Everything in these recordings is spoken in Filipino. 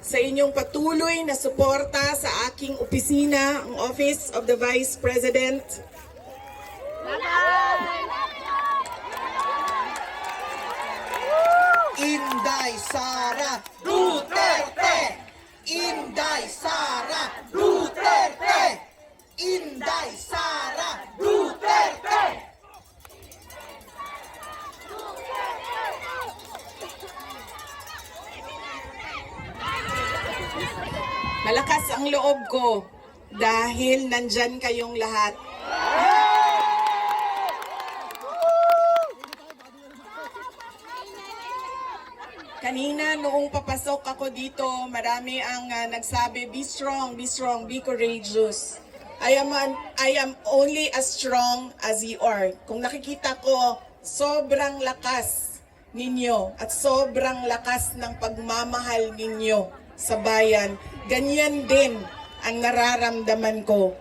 sa inyong patuloy na suporta sa aking opisina, ang Office of the Vice President. Inday Sara Duterte! Inday Sara Duterte! Inday Sara Duterte! Malakas ang loob ko dahil nandyan kayong lahat. Kanina noong papasok ako dito, marami ang nagsabi, be strong, be courageous. I am only as strong as you are. Kung nakikita ko, sobrang lakas ninyo at sobrang lakas ng pagmamahal ninyo sa bayan. Ganyan din ang nararamdaman ko.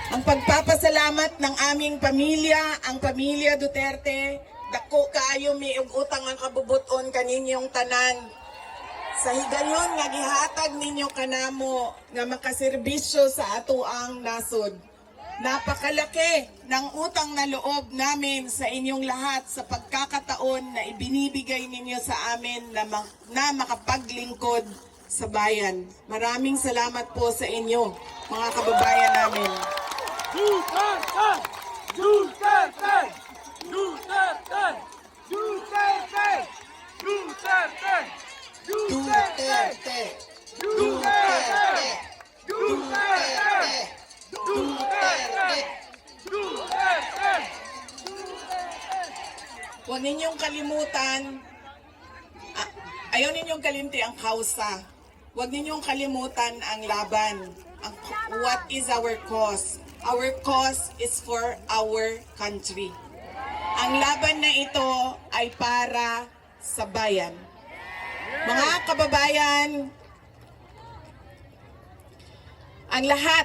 Ang pagpapasalamat ng aming pamilya, ang pamilya Duterte, dako kaayo may utang ang kabubuton kaninyong tanan. Sa higayon nga gihatag ninyo kanamo nga makaserbisyo sa atoang nasod. Napakalaki ng utang na loob namin sa inyong lahat sa pagkakataon na ibinibigay ninyo sa amin na makapaglingkod sa bayan. Maraming salamat po sa inyo, mga kababayan namin. Duterte! Duterte! Duterte! Duterte! Duterte! Duterte! Duterte! Duterte! Duterte! Duterte! Huwag ninyong kalimutan, ayaw ninyong kalimti ang kausa. Huwag ninyong kalimutan ang laban. What is our cause? Our cause is for our country. Ang laban na ito ay para sa bayan. Mga kababayan, ang lahat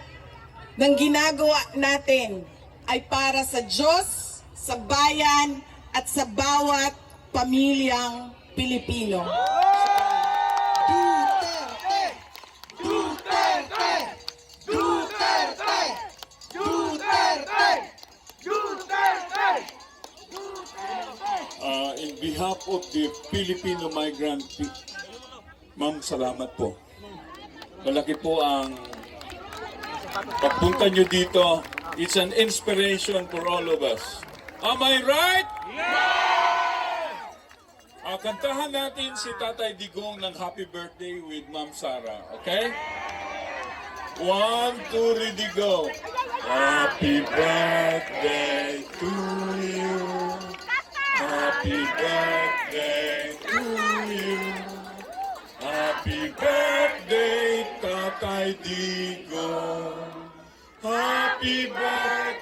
ng ginagawa natin ay para sa Diyos, sa bayan, at sa bawat pamilyang Pilipino. Duterte! Duterte! Duterte! Duterte! Duterte! In behalf of the Filipino migrant, ma'am, salamat po. Malaki po ang pagpunta nyo dito. It's an inspiration for all of us. Am I right? Yeah! Kantahan natin si Tatay Digong ng Happy Birthday with Ma'am Sara. Okay? 1, 2, ready, go. Happy birthday to you. Happy birthday to you. Happy birthday, Tatay Digong. Happy birthday.